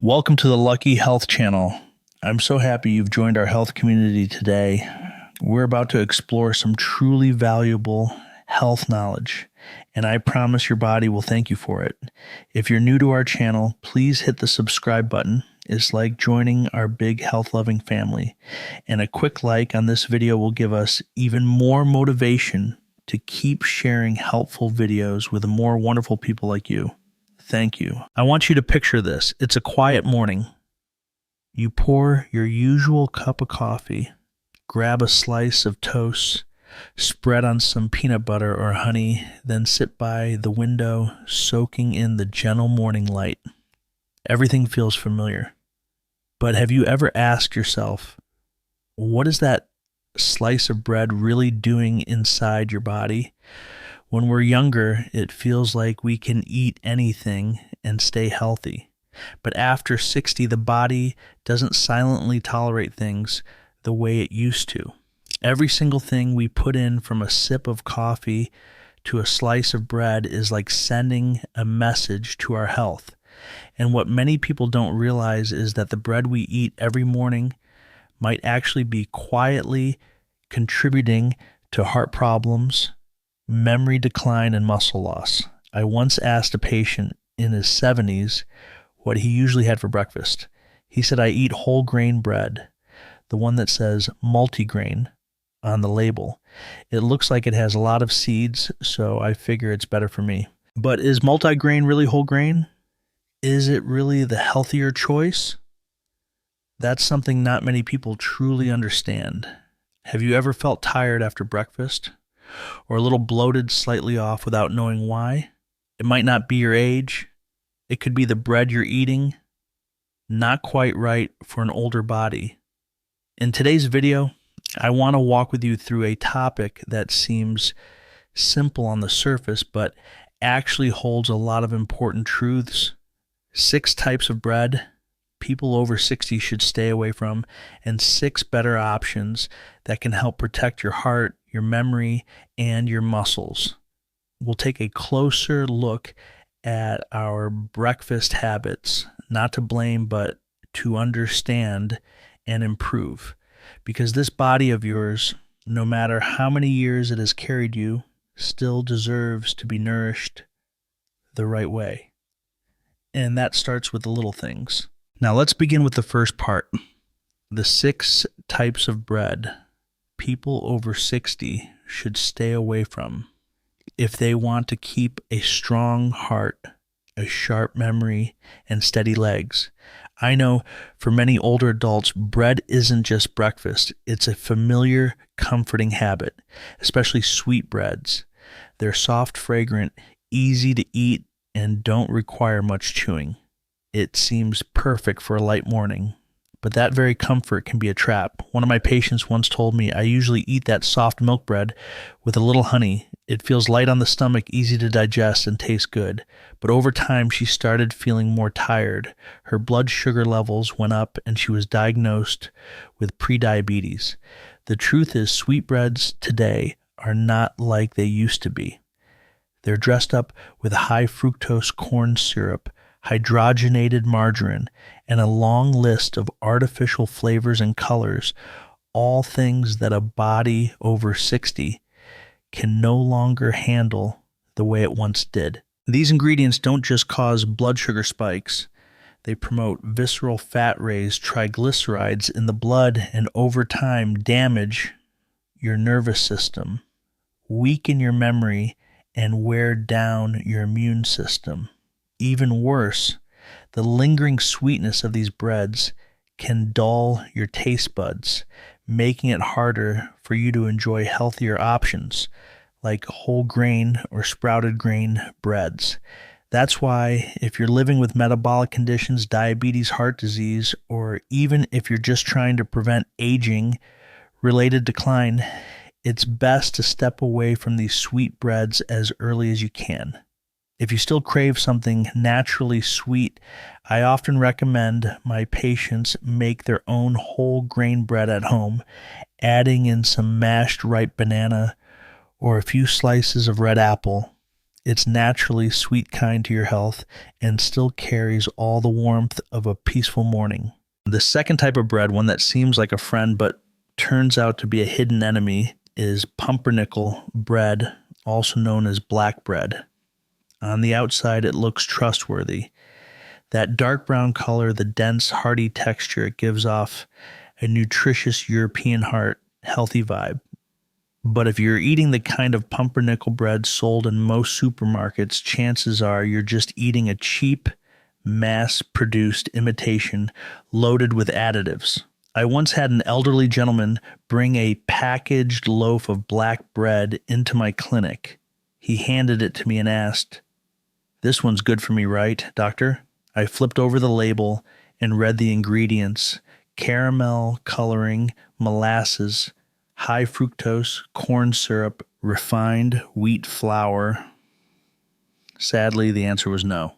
Welcome to the Lucky Health Channel. I'm so happy you've joined our health community today. We're about to explore some truly valuable health knowledge, and I promise your body will thank you for it. If you're new to our channel, please hit the subscribe button. It's like joining our big health-loving family, and a quick like on this video will give us even more motivation to keep sharing helpful videos with more wonderful people like you. Thank you. I want you to picture this. It's a quiet morning. You pour your usual cup of coffee, grab a slice of toast, spread on some peanut butter or honey, then sit by the window, soaking in the gentle morning light. Everything feels familiar. But have you ever asked yourself, what is that slice of bread really doing inside your body? When we're younger, it feels like we can eat anything and stay healthy. But after 60, the body doesn't silently tolerate things the way it used to. Every single thing we put in, from a sip of coffee to a slice of bread, is like sending a message to our health. And what many people don't realize is that the bread we eat every morning might actually be quietly contributing to heart problems, memory decline, and muscle loss. I once asked a patient in his 70s what he usually had for breakfast. He said, I eat whole grain bread, the one that says multigrain on the label. It looks like it has a lot of seeds, so I figure it's better for me. But is multigrain really whole grain? Is it really the healthier choice? That's something not many people truly understand. Have you ever felt tired after breakfast? Or a little bloated, slightly off, without knowing why? It might not be your age. It could be the bread you're eating, not quite right for an older body. In today's video, I want to walk with you through a topic that seems simple on the surface, but actually holds a lot of important truths. 6 types of bread people over 60 should stay away from, and 6 better options that can help protect your heart, your memory, and your muscles. We'll take a closer look at our breakfast habits, not to blame, but to understand and improve. Because this body of yours, no matter how many years it has carried you, still deserves to be nourished the right way. And that starts with the little things. Now let's begin with the first part. The 6 types of bread people over 60 should stay away from if they want to keep a strong heart, a sharp memory, and steady legs. I know for many older adults, bread isn't just breakfast. It's a familiar, comforting habit, especially sweet breads. They're soft, fragrant, easy to eat, and don't require much chewing. It seems perfect for a light morning, but that very comfort can be a trap. One of my patients once told me, I usually eat that soft milk bread with a little honey. It feels light on the stomach, easy to digest, and tastes good. But over time, she started feeling more tired. Her blood sugar levels went up, and she was diagnosed with prediabetes. The truth is, sweetbreads today are not like they used to be. They're dressed up with high fructose corn syrup, hydrogenated margarine, and a long list of artificial flavors and colors, all things that a body over 60 can no longer handle the way it once did. These ingredients don't just cause blood sugar spikes. They promote visceral fat raise triglycerides in the blood, and over time damage your nervous system, weaken your memory, and wear down your immune system. Even worse, the lingering sweetness of these breads can dull your taste buds, making it harder for you to enjoy healthier options like whole grain or sprouted grain breads. That's why if you're living with metabolic conditions, diabetes, heart disease, or even if you're just trying to prevent aging-related decline, it's best to step away from these sweet breads as early as you can. If you still crave something naturally sweet, I often recommend my patients make their own whole grain bread at home, adding in some mashed ripe banana or a few slices of red apple. It's naturally sweet, kind to your health, and still carries all the warmth of a peaceful morning. The second type of bread, one that seems like a friend but turns out to be a hidden enemy, is pumpernickel bread, also known as black bread. On the outside, it looks trustworthy. That dark brown color, the dense, hearty texture, it gives off a nutritious European heart, healthy vibe. But if you're eating the kind of pumpernickel bread sold in most supermarkets, chances are you're just eating a cheap, mass-produced imitation loaded with additives. I once had an elderly gentleman bring a packaged loaf of black bread into my clinic. He handed it to me and asked, "This one's good for me, right, doctor?" I flipped over the label and read the ingredients: caramel coloring, molasses, high fructose, corn syrup, refined wheat flour. Sadly, the answer was no.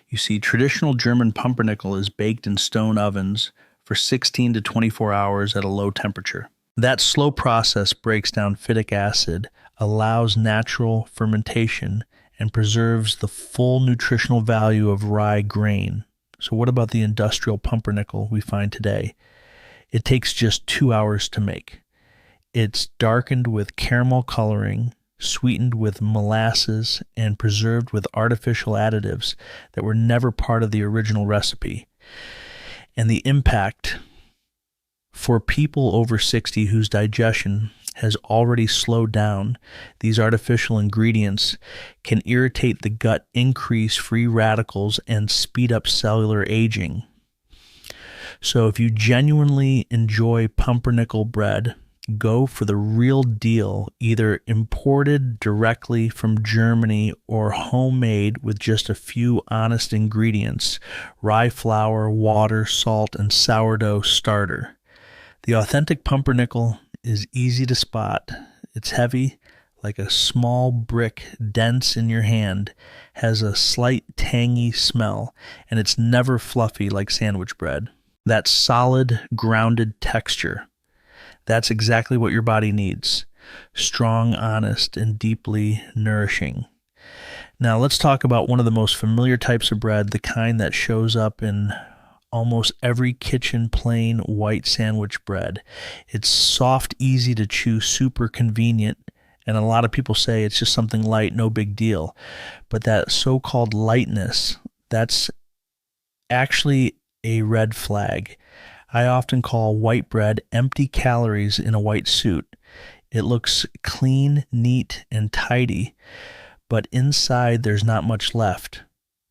You see, traditional German pumpernickel is baked in stone ovens for 16 to 24 hours at a low temperature. That slow process breaks down phytic acid, allows natural fermentation, and preserves the full nutritional value of rye grain. So what about the industrial pumpernickel we find today? It takes just 2 hours to make. It's darkened with caramel coloring, sweetened with molasses, and preserved with artificial additives that were never part of the original recipe. And the impact for people over 60 whose digestion has already slowed down, these artificial ingredients can irritate the gut, increase free radicals, and speed up cellular aging. So if you genuinely enjoy pumpernickel bread, go for the real deal, either imported directly from Germany or homemade with just a few honest ingredients: rye flour, water, salt, and sourdough starter. The authentic pumpernickel is easy to spot. It's heavy, like a small brick, dense in your hand, has a slight tangy smell, and it's never fluffy like sandwich bread. That solid, grounded texture, that's exactly what your body needs. Strong, honest, and deeply nourishing. Now let's talk about one of the most familiar types of bread, the kind that shows up in almost every kitchen: plain white sandwich bread. It's soft, easy to chew, super convenient, and a lot of people say it's just something light, no big deal. But that so-called lightness, that's actually a red flag. I often call white bread empty calories in a white suit. It looks clean, neat, and tidy, but inside there's not much left.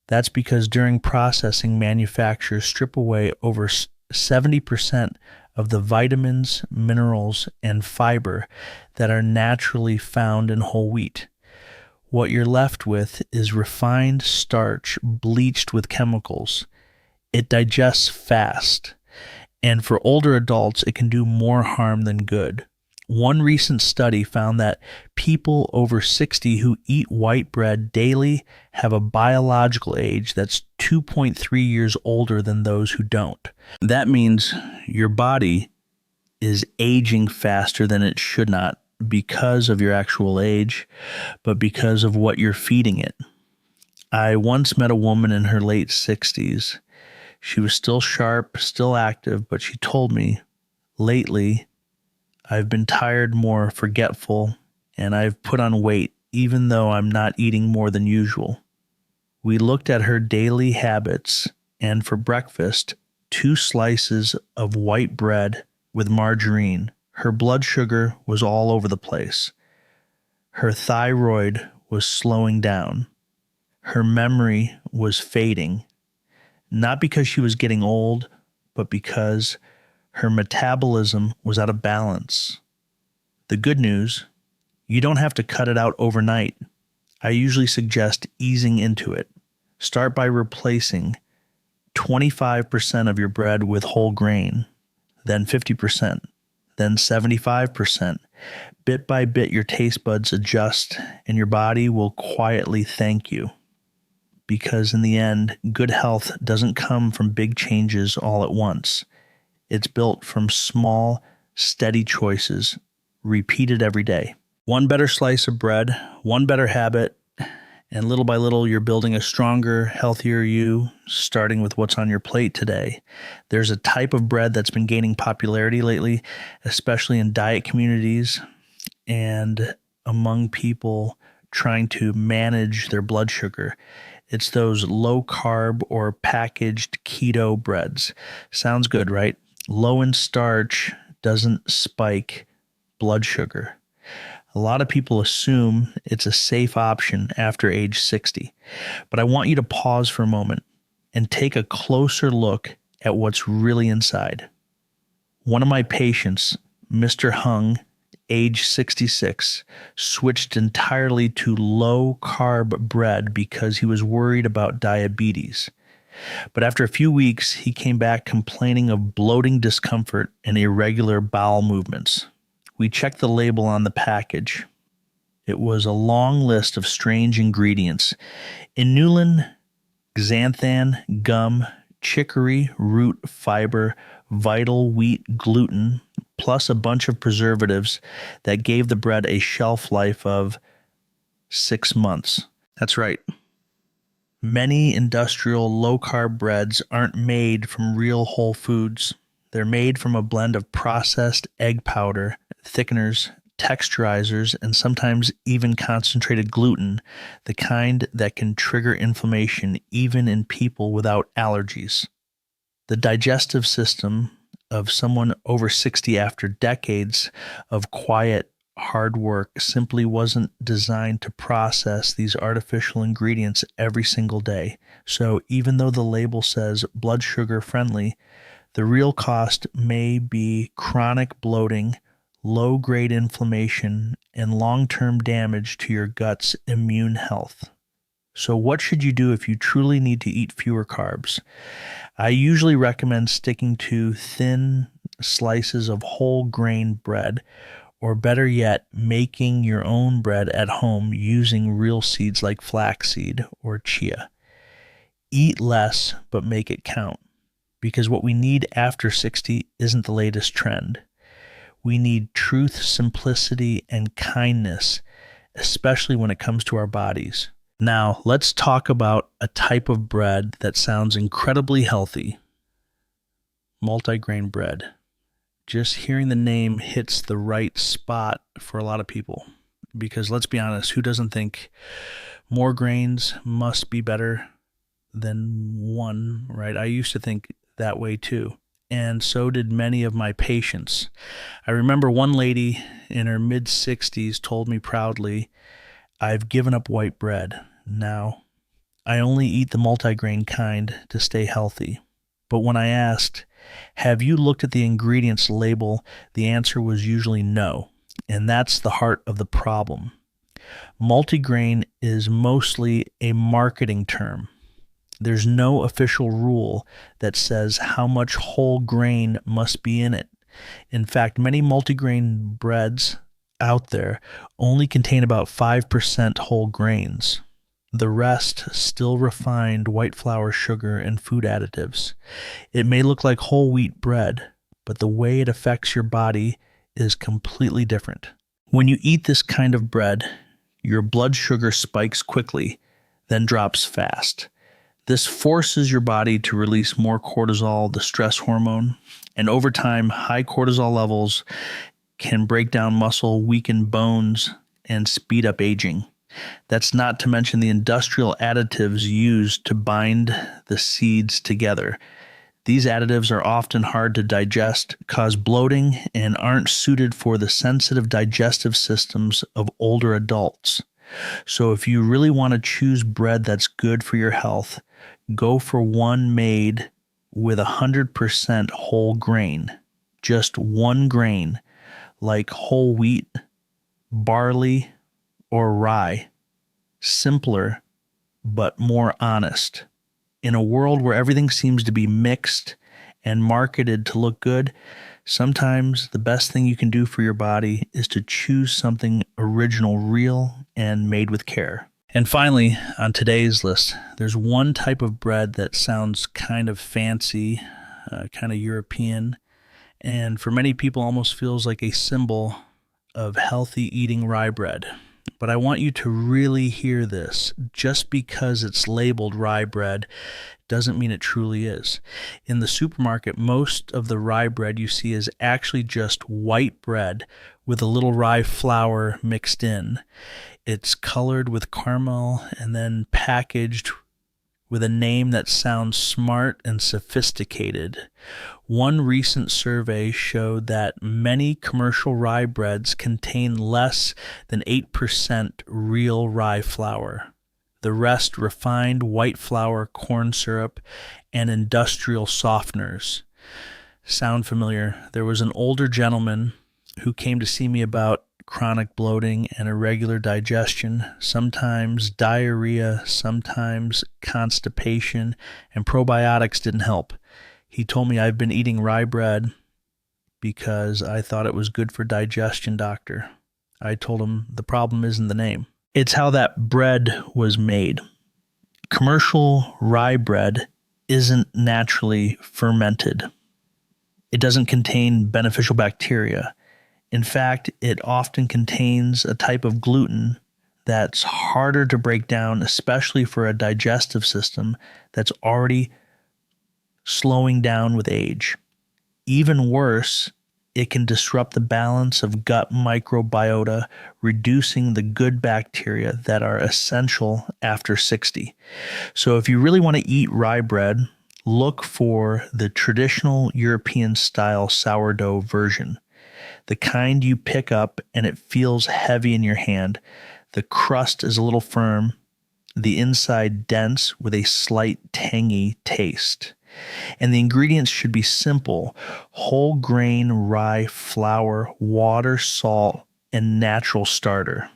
That's because during processing, manufacturers strip away over 70% of the vitamins, minerals, and fiber that are naturally found in whole wheat. What you're left with is refined starch bleached with chemicals. It digests fast, and for older adults, it can do more harm than good. One recent study found that people over 60 who eat white bread daily have a biological age that's 2.3 years older than those who don't. That means your body is aging faster than it should, not because of your actual age, but because of what you're feeding it. I once met a woman in her late 60s. She was still sharp, still active, but she told me, "Lately, I've been tired, more forgetful, and I've put on weight, even though I'm not eating more than usual." We looked at her daily habits, and for breakfast, 2 slices of white bread with margarine. Her blood sugar was all over the place. Her thyroid was slowing down. Her memory was fading, not because she was getting old, but because her metabolism was out of balance. The good news, you don't have to cut it out overnight. I usually suggest easing into it. Start by replacing 25% of your bread with whole grain, then 50%, then 75%. Bit by bit, your taste buds adjust, and your body will quietly thank you. Because in the end, good health doesn't come from big changes all at once. It's built from small, steady choices, repeated every day. One better slice of bread, one better habit, And little by little, you're building a stronger, healthier you, starting with what's on your plate today. There's a type of bread that's been gaining popularity lately, especially in diet communities and among people trying to manage their blood sugar. It's those low carb or packaged keto breads. Sounds good, right? Low in starch doesn't spike blood sugar. A lot of people assume it's a safe option after age 60, but I want you to pause for a moment and take a closer look at what's really inside. One of my patients, Mr. Hung, age 66, switched entirely to low-carb bread because he was worried about diabetes. But after a few weeks, he came back complaining of bloating discomfort and irregular bowel movements. We checked the label on the package. It was a long list of strange ingredients: inulin, xanthan, gum, chicory, root fiber, vital wheat gluten, plus a bunch of preservatives that gave the bread a shelf life of 6 months. That's right. Many industrial low-carb breads aren't made from real whole foods. They're made from a blend of processed egg powder, thickeners, texturizers, and sometimes even concentrated gluten, the kind that can trigger inflammation even in people without allergies. The digestive system of someone over 60 after decades of quiet, hard work simply wasn't designed to process these artificial ingredients every single day. So even though the label says blood sugar friendly, the real cost may be chronic bloating, low-grade inflammation, and long-term damage to your gut's immune health. So what should you do if you truly need to eat fewer carbs? I usually recommend sticking to thin slices of whole grain bread, or better yet, making your own bread at home using real seeds like flaxseed or chia. Eat less, but make it count. Because what we need after 60 isn't the latest trend. We need truth, simplicity, and kindness, especially when it comes to our bodies. Now, let's talk about a type of bread that sounds incredibly healthy. Multigrain bread. Just hearing the name hits the right spot for a lot of people. Because let's be honest, who doesn't think more grains must be better than one, right? I used to think that way too. And so did many of my patients. I remember one lady in her mid-60s told me proudly, "I've given up white bread. Now, I only eat the multigrain kind to stay healthy." But when I asked, "Have you looked at the ingredients label?" the answer was usually no. And that's the heart of the problem. Multigrain is mostly a marketing term. There's no official rule that says how much whole grain must be in it. In fact, many multigrain breads out there only contain about 5% whole grains. The rest still refined white flour, sugar, and food additives. It may look like whole wheat bread, but the way it affects your body is completely different. When you eat this kind of bread, your blood sugar spikes quickly, then drops fast. This forces your body to release more cortisol, the stress hormone, and over time, high cortisol levels can break down muscle, weaken bones, and speed up aging. That's not to mention the industrial additives used to bind the seeds together. These additives are often hard to digest, cause bloating, and aren't suited for the sensitive digestive systems of older adults. So if you really want to choose bread that's good for your health, go for one made with 100% whole grain. Just one grain, like whole wheat, barley, or rye. Simpler, but more honest. In a world where everything seems to be mixed and marketed to look good, sometimes the best thing you can do for your body is to choose something original, real, and made with care. And finally, on today's list, there's one type of bread that sounds kind of fancy, kind of European, and for many people almost feels like a symbol of healthy eating rye bread. But I want you to really hear this. Just because it's labeled rye bread doesn't mean it truly is. In the supermarket, most of the rye bread you see is actually just white bread with a little rye flour mixed in. It's colored with caramel and then packaged with a name that sounds smart and sophisticated. One recent survey showed that many commercial rye breads contain less than 8% real rye flour. The rest refined white flour, corn syrup, and industrial softeners. Sound familiar? There was an older gentleman who came to see me about chronic bloating and irregular digestion, sometimes diarrhea, sometimes constipation, and probiotics didn't help. He told me, I've been eating rye bread because I thought it was good for digestion, doctor. I told him the problem isn't the name. It's how that bread was made. Commercial rye bread isn't naturally fermented. It doesn't contain beneficial bacteria. In fact, it often contains a type of gluten that's harder to break down, especially for a digestive system that's already slowing down with age. Even worse, it can disrupt the balance of gut microbiota, reducing the good bacteria that are essential after 60. So if you really want to eat rye bread, look for the traditional European-style sourdough version. The kind you pick up and it feels heavy in your hand. The crust is a little firm, the inside dense with a slight tangy taste. And the ingredients should be simple: whole grain rye flour, water, salt, and natural starter.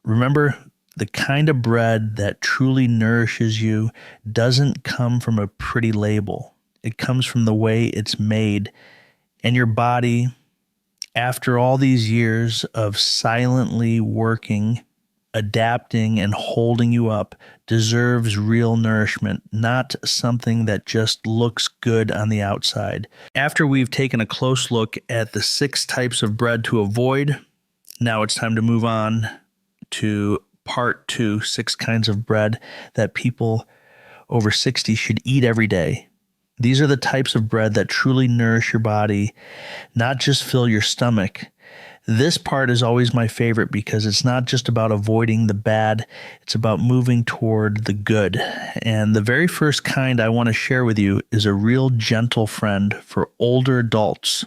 Remember, the kind of bread that truly nourishes you doesn't come from a pretty label. It comes from the way it's made, and your body, after all these years of silently working, adapting, and holding you up, deserves real nourishment, not something that just looks good on the outside. After we've taken a close look at the 6 types of bread to avoid, now it's time to move on to part 2, 6 kinds of bread that people over 60 should eat every day. These are the types of bread that truly nourish your body, not just fill your stomach. This part is always my favorite because it's not just about avoiding the bad, it's about moving toward the good. And the very first kind I want to share with you is a real gentle friend for older adults: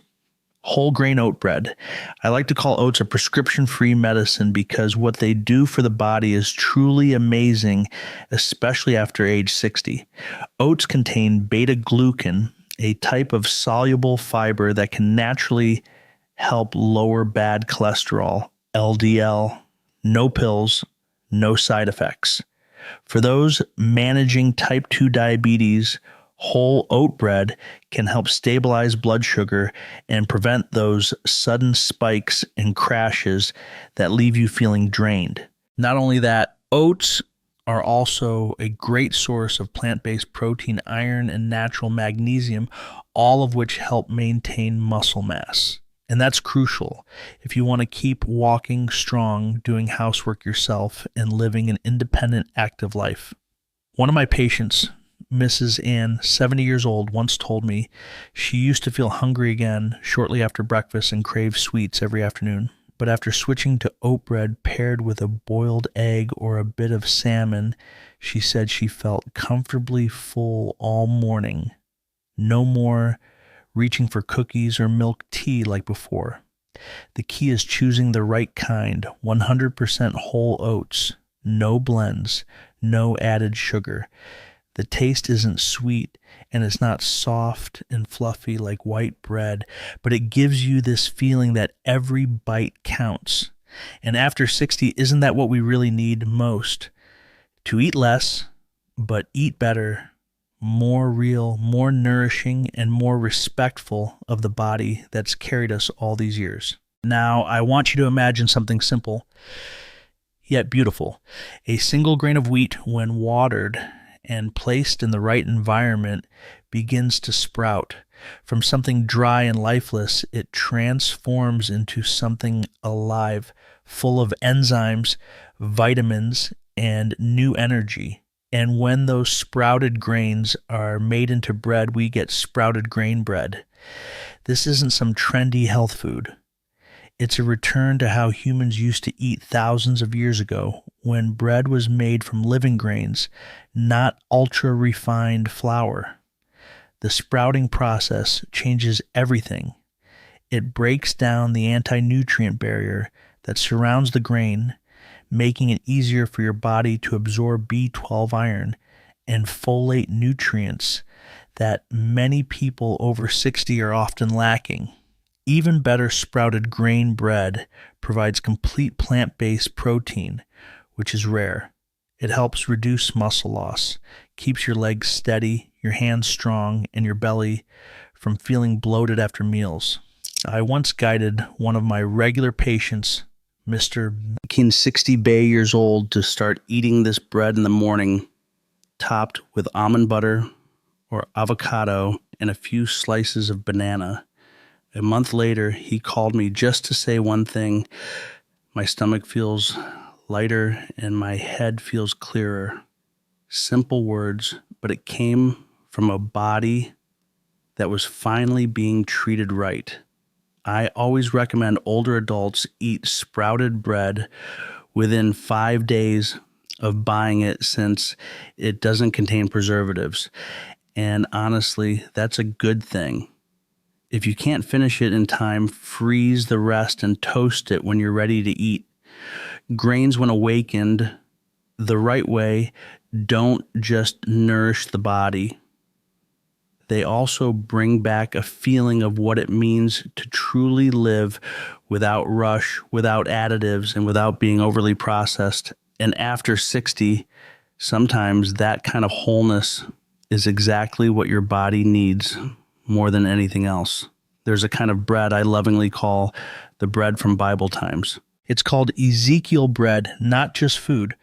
whole grain oat bread. I like to call oats a prescription-free medicine because what they do for the body is truly amazing, especially after age 60. Oats contain beta-glucan, a type of soluble fiber that can naturally help lower bad cholesterol, LDL, no pills, no side effects. For those managing type 2 diabetes, whole oat bread can help stabilize blood sugar and prevent those sudden spikes and crashes that leave you feeling drained. Not only that, oats are also a great source of plant-based protein, iron, and natural magnesium, all of which help maintain muscle mass. And that's crucial if you want to keep walking strong, doing housework yourself, and living an independent, active life. One of my patients, Mrs. Ann, 70 years old, once told me she used to feel hungry again shortly after breakfast and crave sweets every afternoon. But after switching to oat bread paired with a boiled egg or a bit of salmon, she said she felt comfortably full all morning. No more reaching for cookies or milk tea like before. The key is choosing the right kind, 100% whole oats, no blends, no added sugar. The taste isn't sweet and it's not soft and fluffy like white bread, but it gives you this feeling that every bite counts. And after 60, isn't that what we really need most? To eat less, but eat better, more real, more nourishing, and more respectful of the body that's carried us all these years. Now, I want you to imagine something simple, yet beautiful. A single grain of wheat, when watered and placed in the right environment, begins to sprout. From something dry and lifeless, it transforms into something alive, full of enzymes, vitamins, and new energy. And when those sprouted grains are made into bread, we get sprouted grain bread. This isn't some trendy health food. It's a return to how humans used to eat thousands of years ago, when bread was made from living grains, not ultra-refined flour. The sprouting process changes everything. It breaks down the anti-nutrient barrier that surrounds the grain, making it easier for your body to absorb B12 iron and folate nutrients that many people over 60 are often lacking. Even better, sprouted grain bread provides complete plant-based protein, which is rare. It helps reduce muscle loss, keeps your legs steady, your hands strong, and your belly from feeling bloated after meals. I once guided one of my regular patients, Mr. 60 Bay years old, to start eating this bread in the morning, topped with almond butter or avocado and a few slices of banana. A month later, he called me just to say one thing: my stomach feels lighter and my head feels clearer. Simple words, but it came from a body that was finally being treated right. I always recommend older adults eat sprouted bread within 5 days of buying it, since it doesn't contain preservatives. And honestly, that's a good thing. If you can't finish it in time, freeze the rest and toast it when you're ready to eat. Grains, when awakened the right way, don't just nourish the body. They also bring back a feeling of what it means to truly live without rush, without additives, and without being overly processed. And after 60, sometimes that kind of wholeness is exactly what your body needs more than anything else. There's a kind of bread I lovingly call the bread from Bible times. It's called Ezekiel bread, not just food,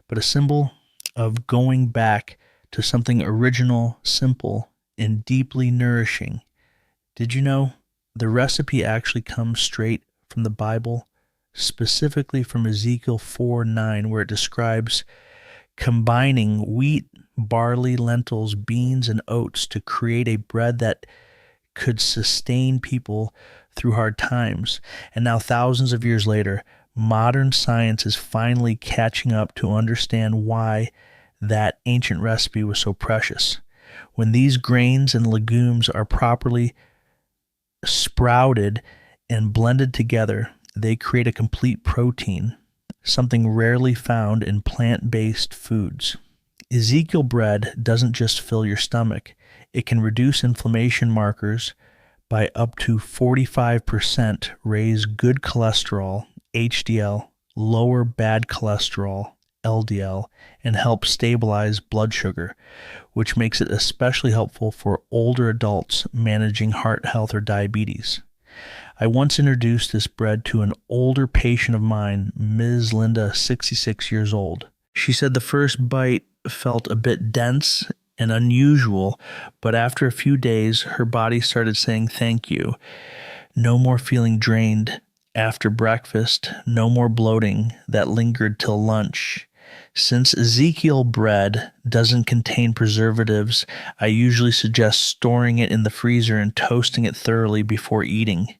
but a symbol of going back to something original, simple, and deeply nourishing. Did you know the recipe actually comes straight from the Bible, specifically from Ezekiel 4:9, where it describes combining wheat, barley, lentils, beans, and oats to create a bread that could sustain people through hard times. And now, thousands of years later, modern science is finally catching up to understand why that ancient recipe was so precious. When these grains and legumes are properly sprouted and blended together, they create a complete protein, something rarely found in plant-based foods. Ezekiel bread doesn't just fill your stomach. It can reduce inflammation markers by up to 45%, raise good cholesterol, HDL, lower bad cholesterol, LDL, and help stabilize blood sugar, which makes it especially helpful for older adults managing heart health or diabetes. I once introduced this bread to an older patient of mine, Ms. Linda, 66 years old. She said the first bite felt a bit dense and unusual, but after a few days, her body started saying thank you. No more feeling drained after breakfast, no more bloating that lingered till lunch. Since Ezekiel bread doesn't contain preservatives, I usually suggest storing it in the freezer and toasting it thoroughly before eating.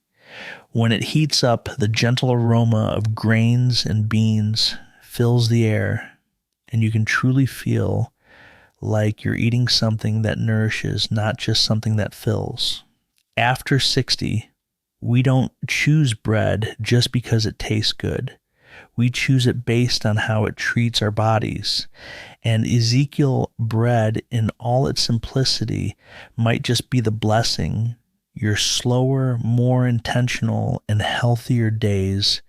When it heats up, the gentle aroma of grains and beans fills the air, and you can truly feel like you're eating something that nourishes, not just something that fills. After 60, we don't choose bread just because it tastes good. We choose it based on how it treats our bodies. And Ezekiel bread, in all its simplicity, might just be the blessing your slower, more intentional, and healthier days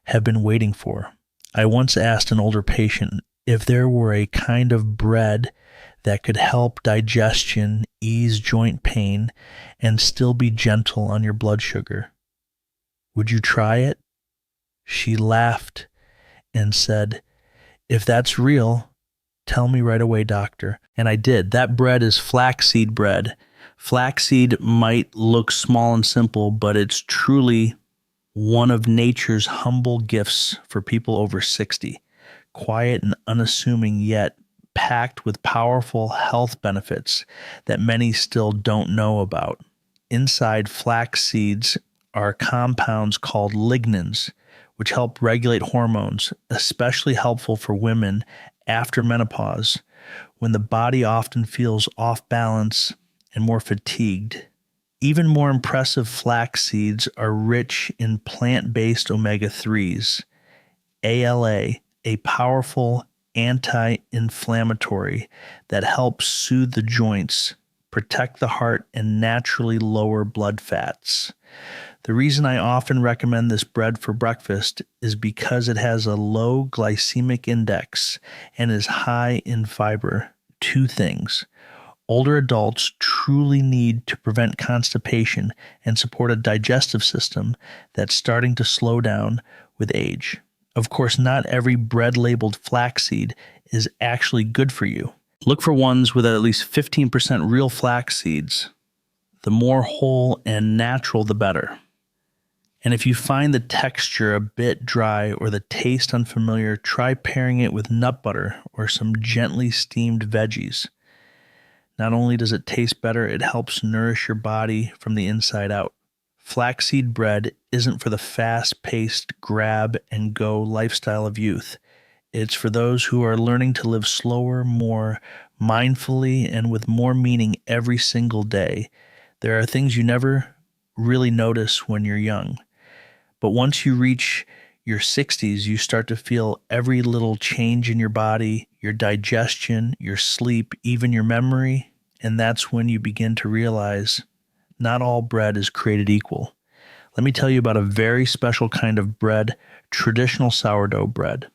have been waiting for. I once asked an older patient if there were a kind of bread that could help digestion, ease joint pain, and still be gentle on your blood sugar. Would you try it? She laughed and said, "If that's real, tell me right away, doctor." And I did. That bread is flaxseed bread, Flaxseed might look small and simple, but it's truly one of nature's humble gifts for people over 60. Quiet and unassuming, yet packed with powerful health benefits that many still don't know about. Inside flax seeds are compounds called lignans, which help regulate hormones, especially helpful for women after menopause, when the body often feels off balance and more fatigued. Even more impressive, flax seeds are rich in plant-based omega-3s, ALA, a powerful anti-inflammatory that helps soothe the joints, protect the heart, and naturally lower blood fats. The reason I often recommend this bread for breakfast is because it has a low glycemic index and is high in fiber. Two things. Older adults truly need to prevent constipation and support a digestive system that's starting to slow down with age. Of course, not every bread-labeled flaxseed is actually good for you. Look for ones with at least 15% real flax seeds. The more whole and natural, the better. And if you find the texture a bit dry or the taste unfamiliar, try pairing it with nut butter or some gently steamed veggies. Not only does it taste better, it helps nourish your body from the inside out. Flaxseed bread isn't for the fast-paced grab-and-go lifestyle of youth. It's for those who are learning to live slower, more mindfully, and with more meaning every single day. There are things you never really notice when you're young. But once you reach your 60s, you start to feel every little change in your body, your digestion, your sleep, even your memory, and that's when you begin to realize not all bread is created equal. Let me tell you about a very special kind of bread, traditional sourdough bread.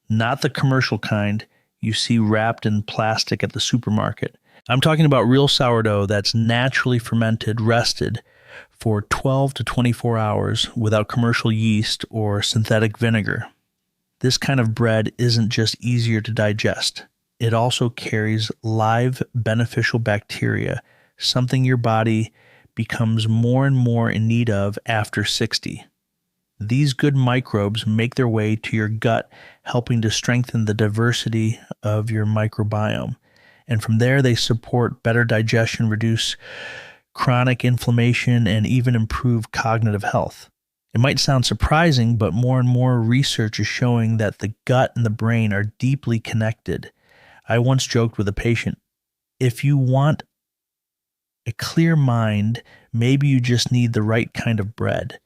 Not the commercial kind you see wrapped in plastic at the supermarket. I'm talking about real sourdough that's naturally fermented, rested for 12 to 24 hours without commercial yeast or synthetic vinegar. This kind of bread isn't just easier to digest. It also carries live beneficial bacteria, something your body becomes more and more in need of after 60. These good microbes make their way to your gut, helping to strengthen the diversity of your microbiome. And from there, they support better digestion, reduce chronic inflammation, and even improve cognitive health. It might sound surprising, but more and more research is showing that the gut and the brain are deeply connected. I once joked with a patient, if you want a clear mind, maybe you just need the right kind of bread.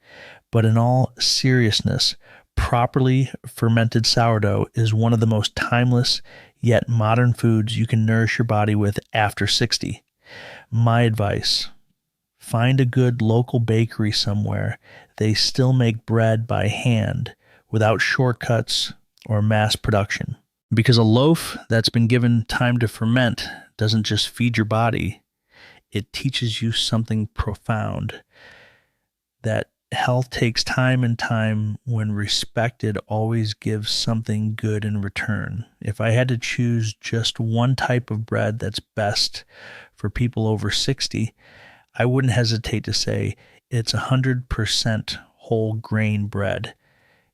But in all seriousness, properly fermented sourdough is one of the most timeless yet modern foods you can nourish your body with after 60. My advice, find a good local bakery somewhere. They still make bread by hand without shortcuts or mass production. Because a loaf that's been given time to ferment doesn't just feed your body, it teaches you something profound, that health takes time, and time, when respected, always gives something good in return. If I had to choose just one type of bread that's best for people over 60, I wouldn't hesitate to say it's 100% whole grain bread.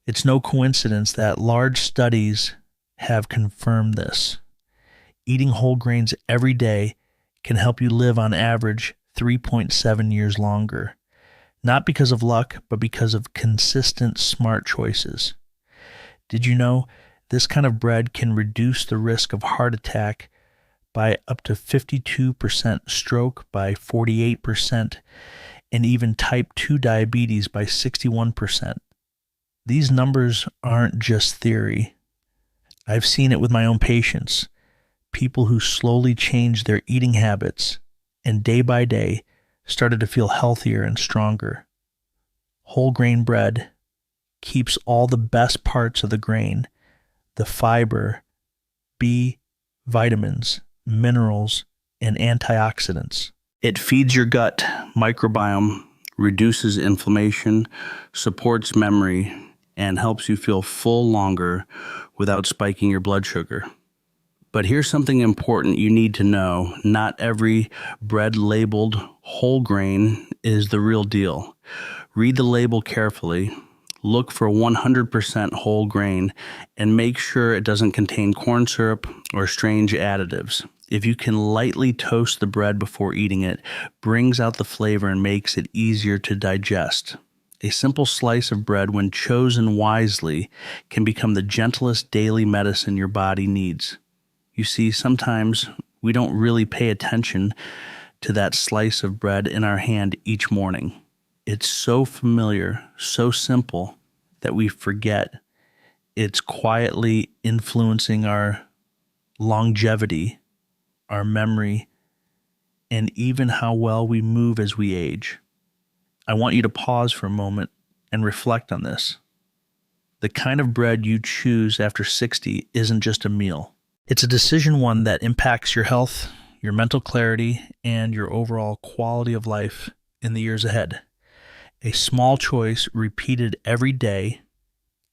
It's no coincidence that large studies have confirmed this. Eating whole grains every day can help you live on average 3.7 years longer. Not because of luck, but because of consistent, smart choices. Did you know this kind of bread can reduce the risk of heart attack by up to 52%, stroke by 48%, and even type 2 diabetes by 61%? These numbers aren't just theory. I've seen it with my own patients, people who slowly changed their eating habits and day by day started to feel healthier and stronger. Whole grain bread keeps all the best parts of the grain, the fiber, B vitamins, minerals, and antioxidants. It feeds your gut microbiome, reduces inflammation, supports memory, and helps you feel full longer without spiking your blood sugar. But here's something important you need to know. Not every bread labeled whole grain is the real deal. Read the label carefully. Look for 100% whole grain and make sure it doesn't contain corn syrup or strange additives. If you can lightly toast the bread before eating it, brings out the flavor and makes it easier to digest. A simple slice of bread, when chosen wisely, can become the gentlest daily medicine your body needs. You see, sometimes we don't really pay attention to that slice of bread in our hand each morning. It's so familiar, so simple, that we forget it's quietly influencing our longevity, our memory, and even how well we move as we age. I want you to pause for a moment and reflect on this. The kind of bread you choose after 60 isn't just a meal. It's a decision, one that impacts your health, your mental clarity, and your overall quality of life in the years ahead. A small choice repeated every day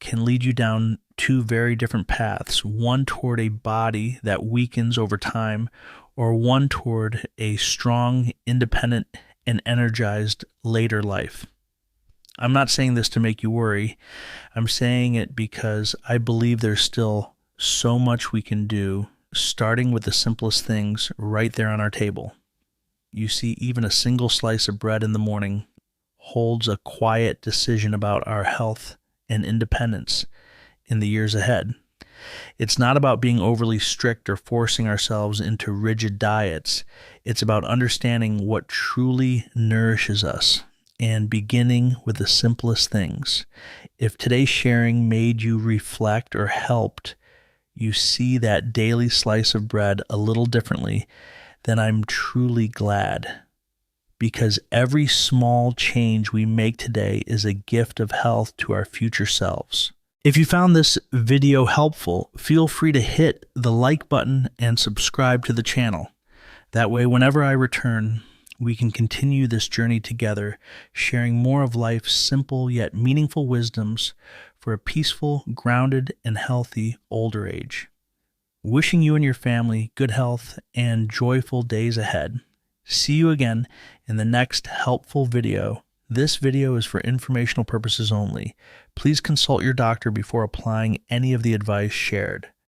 can lead you down two very different paths, one toward a body that weakens over time, or one toward a strong, independent, and energized later life. I'm not saying this to make you worry. I'm saying it because I believe there's still so much we can do, starting with the simplest things right there on our table. You see, even a single slice of bread in the morning holds a quiet decision about our health and independence in the years ahead. It's not about being overly strict or forcing ourselves into rigid diets. It's about understanding what truly nourishes us and beginning with the simplest things. If today's sharing made you reflect or helped you see that daily slice of bread a little differently, then I'm truly glad. Because every small change we make today is a gift of health to our future selves. If you found this video helpful, feel free to hit the like button and subscribe to the channel. That way, whenever I return, we can continue this journey together, sharing more of life's simple yet meaningful wisdoms for a peaceful, grounded, and healthy older age. Wishing you and your family good health and joyful days ahead. See you again in the next helpful video. This video is for informational purposes only. Please consult your doctor before applying any of the advice shared.